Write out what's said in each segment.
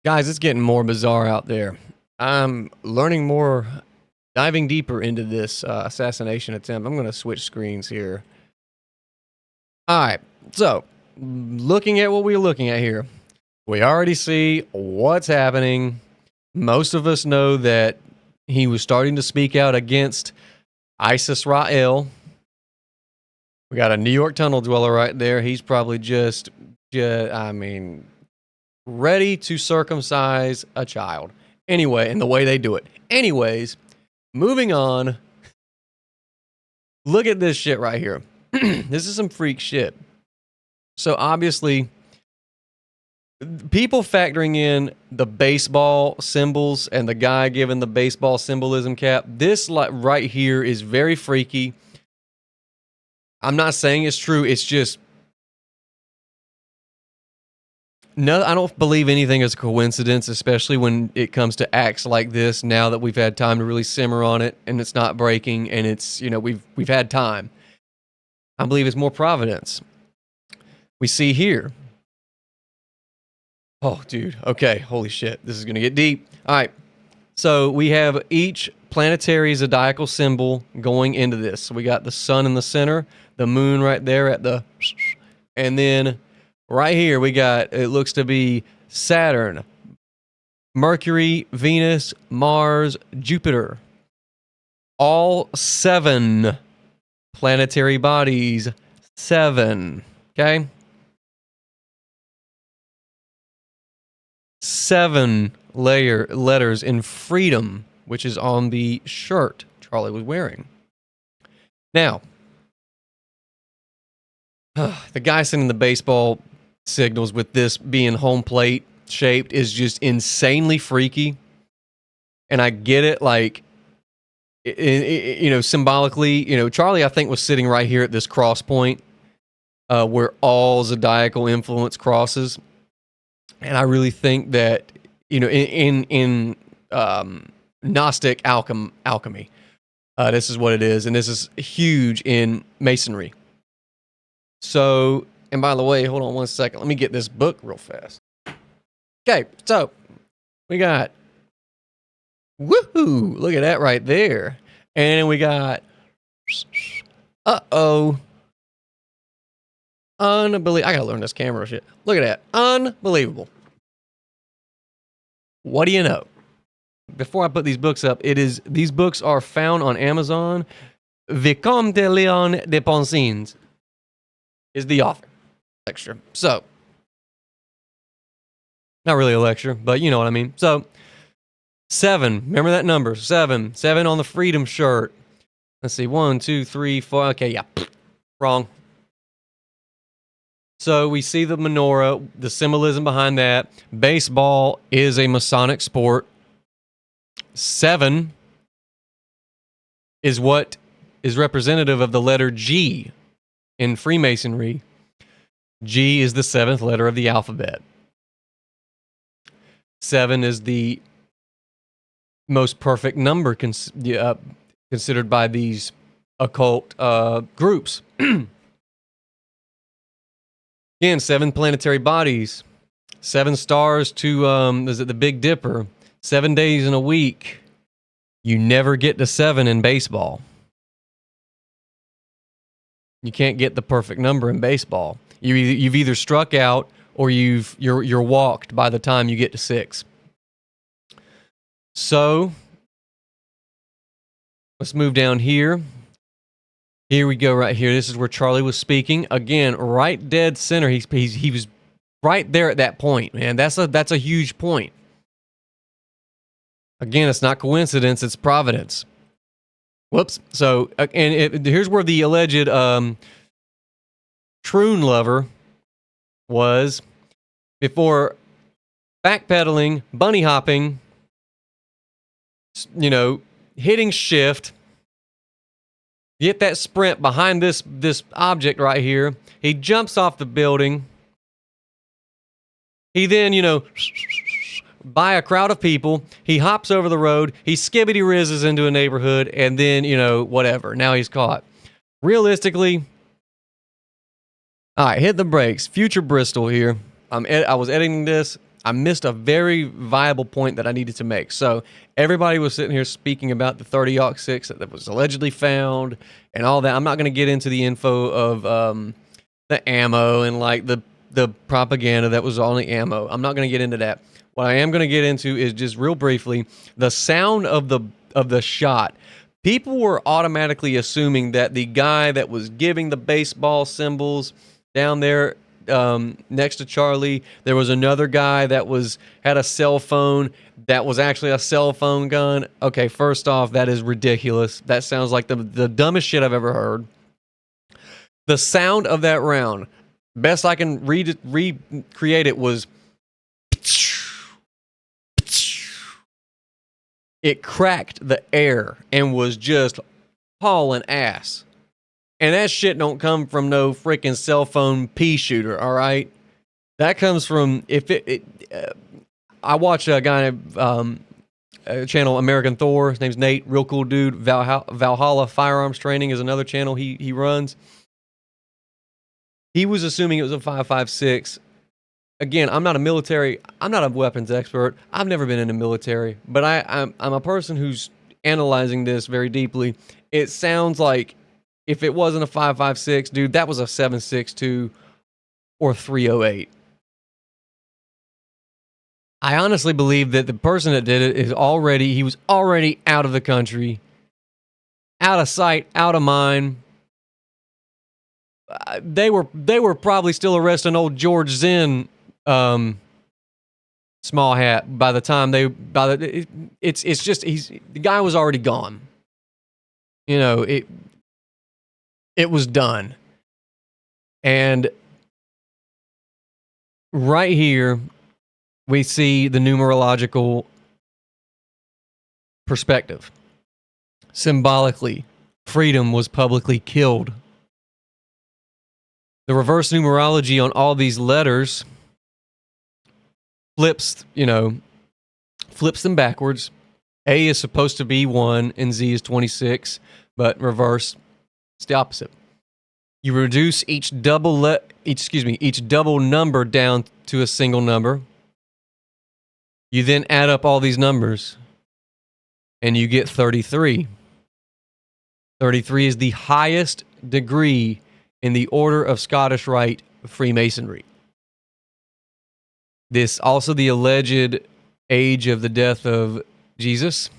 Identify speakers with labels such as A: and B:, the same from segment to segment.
A: Guys, it's getting more bizarre out there. I'm learning more, diving deeper into this assassination attempt. I'm going to switch screens here. All right, so looking at what we're looking at here, we already see what's happening. Most of us know that he was starting to speak out against ISIS-Rael. We got a New York tunnel dweller right there. He's probably just I mean, ready to circumcise a child. Anyway, and the way they do it. Anyways, moving on. Look at this shit right here. This is some freak shit. So obviously, people factoring in the baseball symbols and the guy giving the baseball symbolism cap, this right here is very freaky. I'm not saying it's true. It's just, no, I don't believe anything is a coincidence, especially when it comes to acts like this. Now that we've had time to really simmer on it, and it's not breaking, and it's, you know, we've had time. I believe it's more providence. We see here. Oh, dude. Okay. Holy shit. This is going to get deep. All right. So we have each planetary zodiacal symbol going into this. So we got the sun in the center, the moon right there at the, and then right here we got, it looks to be Saturn, Mercury, Venus, Mars, Jupiter. All 7 planetary bodies. 7. Okay? 7 letters in freedom, which is on the shirt Charlie was wearing. Now, the guy sending the baseball signals with this being home plate shaped is just insanely freaky. And I get it, like, you know, symbolically, you know, Charlie, I think, was sitting right here at this cross point where all zodiacal influence crosses. And I really think that, you know, in Gnostic alchemy, this is what it is. And this is huge in Masonry. So, and by the way, hold on one second. Let me get this book real fast. Okay, so we got, woohoo, look at that right there. And then we got, unbelievable. I gotta learn this camera shit. Look at that. Unbelievable. What do you know? Before I put these books up, these books are found on Amazon. Vicomte de Leon de Poncins is the author. Lecture. So, not really a lecture, but you know what I mean. So, 7. Remember that number. 7. 7 on the freedom shirt. Let's see. 1, 2, 3, 4. Okay, yeah. Wrong. So we see the menorah, the symbolism behind that. Baseball is a Masonic sport. 7 is what is representative of the letter G in Freemasonry. G is the 7th letter of the alphabet. 7 is the most perfect number considered by these occult groups. Again, 7 planetary bodies, 7 stars to, is it the Big Dipper? 7 days in a week. You never get to 7 in baseball. You can't get the perfect number in baseball. You've either struck out or you're walked by the time you get to 6. So let's move down here. Here we go right here. This is where Charlie was speaking. Again, right dead center. He was right there at that point, man. That's a huge point. Again, it's not coincidence, it's providence. Whoops. So, and here's where the alleged troon lover was before backpedaling, bunny hopping, you know, hitting shift. Get that sprint behind this object right here. He jumps off the building. He then, you know, by a crowd of people, he hops over the road. He skibbity rizzes into a neighborhood, and then, you know, whatever. Now he's caught. Realistically, all right, hit the brakes. Future Bristol here. I was editing this. I missed a very viable point that I needed to make. So everybody was sitting here speaking about the 30-06 that was allegedly found and all that. I'm not going to get into the info of the ammo and like the propaganda that was on the ammo. I'm not going to get into that. What I am going to get into is just real briefly the sound of the shot. People were automatically assuming that the guy that was giving the baseball symbols down there next to Charlie, there was another guy that had a cell phone that was actually a cell phone gun. Okay, first off, that is ridiculous. That sounds like the dumbest shit I've ever heard. The sound of that round, best I can recreate it, was it cracked the air and was just hauling ass. And that shit don't come from no freaking cell phone pea shooter, all right? That comes from I watch a guy channel, American Thor. His name's Nate, real cool dude. Valhalla Firearms Training is another channel he runs. He was assuming it was a 5.56. Again, I'm not a weapons expert. I've never been in the military, but I'm a person who's analyzing this very deeply. It sounds like if it wasn't a 5.56, dude, that was a 7.62 or 308. I honestly believe that the person that did it he was already out of the country, out of sight, out of mind. They were probably still arresting old George Zinn, small hat, by the time the guy was already gone. You know, it was done. And right here we see the numerological perspective. Symbolically, freedom was publicly killed. The reverse numerology on all these letters flips them backwards. A is supposed to be 1 and Z is 26, but reverse, it's the opposite. You reduce each double number down to a single number. You then add up all these numbers and you get 33. 33 is the highest degree in the Order of Scottish Rite Freemasonry. This also the alleged age of the death of Jesus,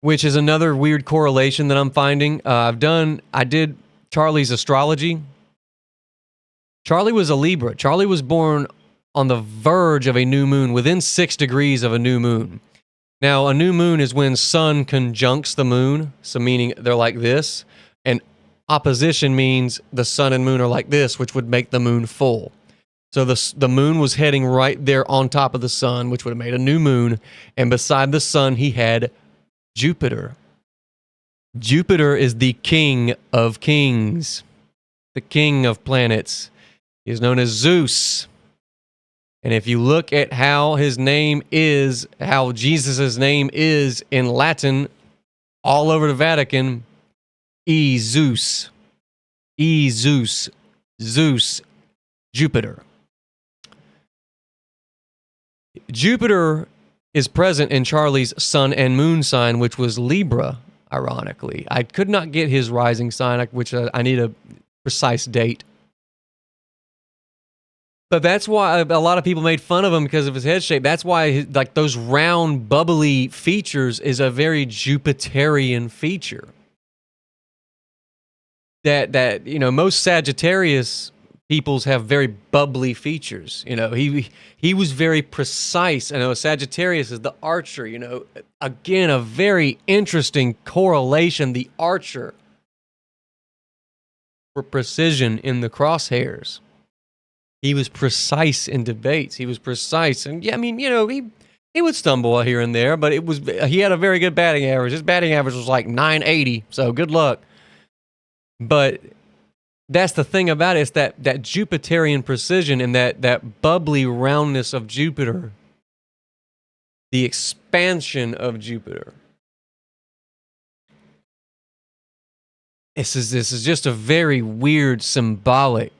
A: which is another weird correlation that I'm finding. I did Charlie's astrology. Charlie was a Libra. Charlie was born on the verge of a new moon, within 6 degrees of a new moon. Now, a new moon is when sun conjuncts the moon, so meaning they're like this, and opposition means the sun and moon are like this, which would make the moon full. So the moon was heading right there on top of the sun, which would have made a new moon, and beside the sun he had Jupiter. Jupiter is the king of kings, the king of planets. He is known as Zeus. And if you look at how his name is, how Jesus' name is in Latin, all over the Vatican, Zeus, Zeus, Jupiter. Jupiter is present in Charlie's sun and moon sign, which was Libra, ironically. I could not get his rising sign, which I need a precise date. But that's why a lot of people made fun of him because of his head shape. That's why like those round, bubbly features is a very Jupiterian feature. That most Sagittarius peoples have very bubbly features. He was very precise. I know Sagittarius is the archer. Again, a very interesting correlation. The archer for precision in the crosshairs. He was precise in debates. He was precise, and he would stumble here and there, but he had a very good batting average. His batting average was like 980, so good luck. But that's the thing about it. It's that Jupiterian precision and that bubbly roundness of Jupiter, the expansion of Jupiter. This is just a very weird symbolic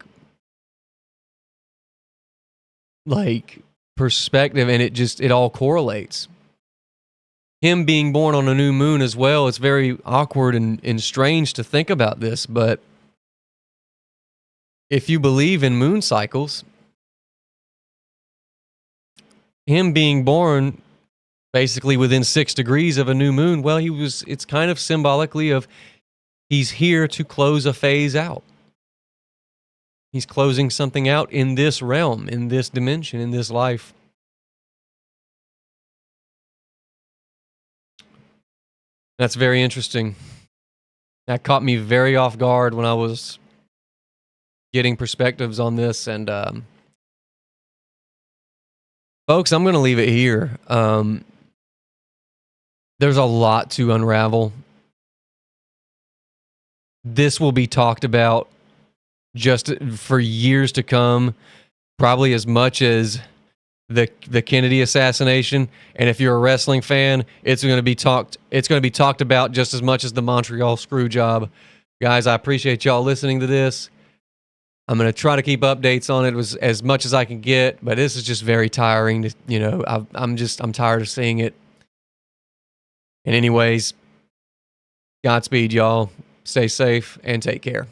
A: like perspective, and it all correlates. Him being born on a new moon as well, it's very awkward and strange to think about this, but if you believe in moon cycles, him being born basically within 6 degrees of a new moon, well, it's kind of symbolically of he's here to close a phase out. He's closing something out in this realm, in this dimension, in this life. That's very interesting. That caught me very off guard when I was getting perspectives on this. And folks, I'm going to leave it here. There's a lot to unravel. This will be talked about just for years to come, probably as much as the Kennedy assassination. And if you're a wrestling fan, it's going to be talked about just as much as the Montreal screw job. Guys, I appreciate y'all listening to this. I'm going to try to keep updates on it as much as I can get, but this is just very tiring to, I'm tired of seeing it. And anyways, Godspeed, y'all. Stay safe and take care.